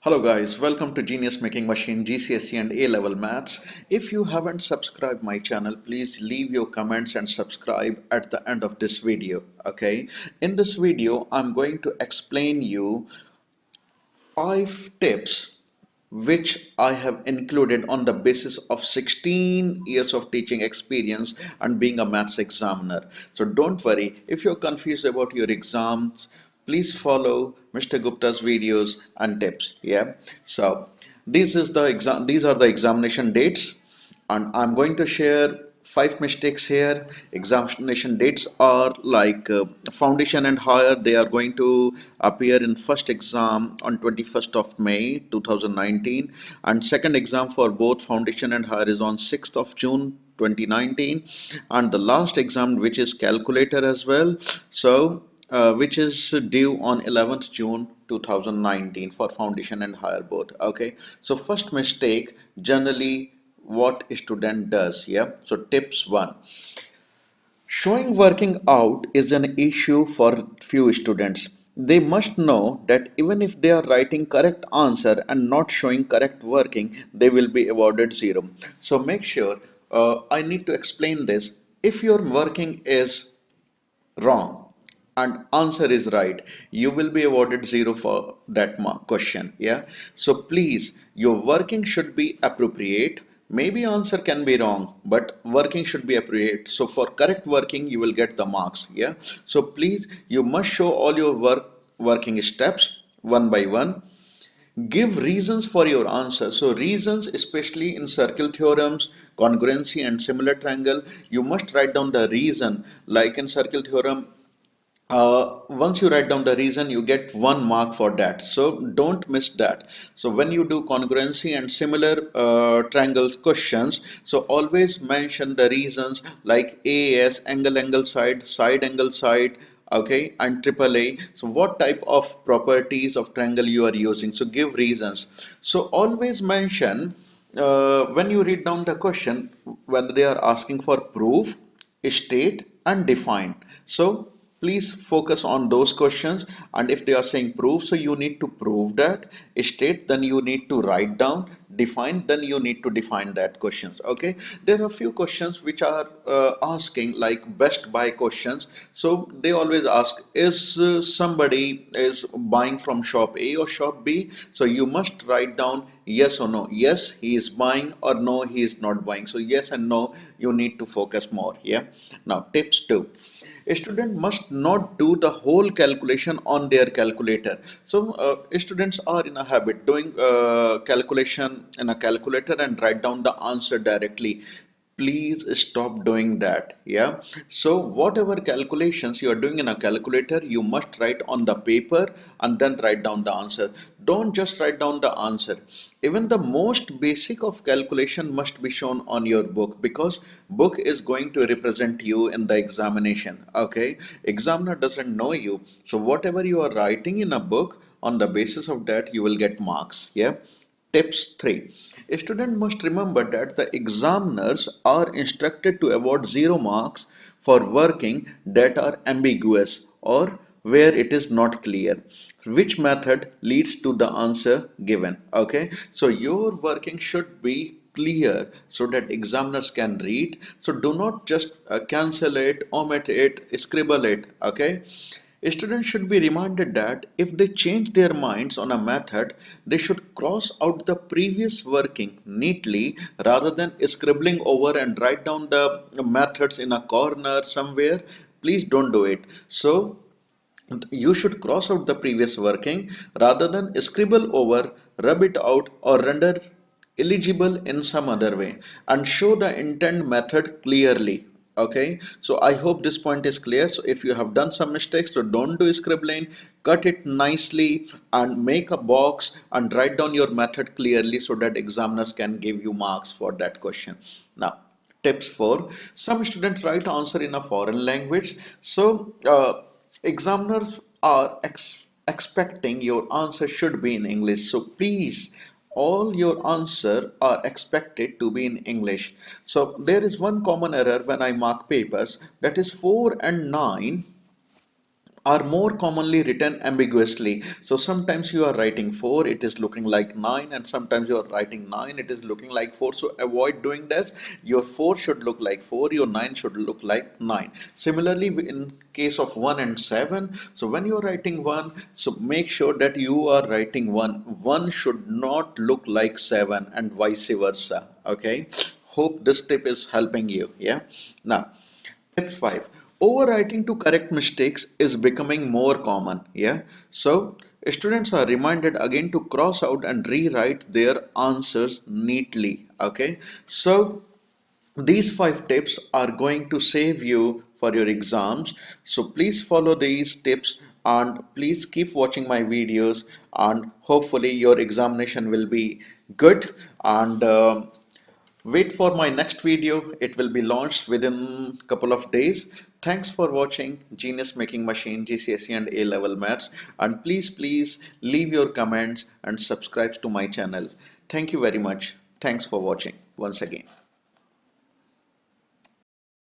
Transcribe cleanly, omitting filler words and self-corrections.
Hello guys, welcome to Genius Making Machine GCSE and A-level maths. If you haven't subscribed my channel, please leave your comments and subscribe at the end of this video. Okay, in this video I'm going to explain you 5 tips which I have included on the basis of 16 years of teaching experience and being a maths examiner. So don't worry, if you're confused about your exams, please follow Mr. Gupta's videos and tips. Yeah. So these are the examination dates, and I'm going to share 5 mistakes here. Examination dates are like foundation and higher. They are going to appear in first exam on 21st of May 2019, and second exam for both foundation and higher is on 6th of June 2019, and the last exam, which is calculator as well, so which is due on 11th June 2019 for foundation and higher both. Okay, so first mistake generally what a student does. Yeah, so tips 1, showing working out is an issue for few students. They must know that even if they are writing correct answer and not showing correct working, they will be awarded 0. So make sure, I need to explain this. If your working is wrong and answer is right, you will be awarded 0 for that question. Yeah, so please, your working should be appropriate. Maybe answer can be wrong, but working should be appropriate. So for correct working you will get the marks. Yeah, so please, you must show all your working steps one by one. Give reasons for your answer. So reasons, especially in circle theorems, congruency and similar triangle, you must write down the reason. Like in circle theorem, once you write down the reason, you get 1 mark for that, so don't miss that. So when you do congruency and similar triangle questions, so always mention the reasons like AS, angle side angle side, okay, and triple A. So what type of properties of triangle you are using, so give reasons. So always mention, when you read down the question, whether they are asking for proof, state and define, so please focus on those questions. And if they are saying proof, so you need to prove that. State, then you need to write down. Define, then you need to define that questions. Okay, there are a few questions which are asking like best buy questions. So they always ask, is somebody is buying from shop A or shop B? So you must write down yes or no. Yes, he is buying, or no, he is not buying. So yes and no, you need to focus more. Yeah, now tips 2, a student must not do the whole calculation on their calculator. So students are in a habit doing calculation in a calculator and write down the answer directly. Please stop doing that. Yeah, so whatever calculations you are doing in a calculator, you must write on the paper and then write down the answer. Don't just write down the answer. Even the most basic of calculation must be shown on your book, because book is going to represent you in the examination. Okay, examiner doesn't know you, so whatever you are writing in a book, on the basis of that you will get marks. Yeah. Tips 3. A student must remember that the examiners are instructed to award 0 marks for working that are ambiguous or where it is not clear which method leads to the answer given. Okay, so your working should be clear so that examiners can read. So do not just cancel it, omit it, scribble it. Okay, students should be reminded that if they change their minds on a method, they should cross out the previous working neatly rather than scribbling over and write down the methods in a corner somewhere. Please don't do it. So you should cross out the previous working rather than scribble over, rub it out, or render illegible in some other way, and show the intent method clearly. Okay, so I hope this point is clear. So if you have done some mistakes, so don't do scribbling, cut it nicely and make a box and write down your method clearly so that examiners can give you marks for that question. Now tips 4, some students write answer in a foreign language. So examiners are expecting your answer should be in English. So please, all your answer are expected to be in English. So there is one common error when I mark papers, that is 4 and 9 are more commonly written ambiguously. So sometimes you are writing 4, it is looking like 9, and sometimes you are writing 9, it is looking like 4. So avoid doing that. Your 4 should look like 4, your 9 should look like 9. Similarly, in case of 1 and 7, so when you are writing 1, so make sure that you are writing 1. 1 should not look like 7 and vice versa. Okay. Hope this tip is helping you. Yeah. Now, Step 5. Overwriting to correct mistakes is becoming more common. Yeah. So students are reminded again to cross out and rewrite their answers neatly. Okay. So these 5 tips are going to save you for your exams. So please follow these tips and please keep watching my videos, and hopefully your examination will be good. And wait for my next video. It will be launched within a couple of days. Thanks for watching Genius Making Machine GCSE and A level maths, and please leave your comments and subscribe to my channel. Thank you very much. Thanks for watching once again.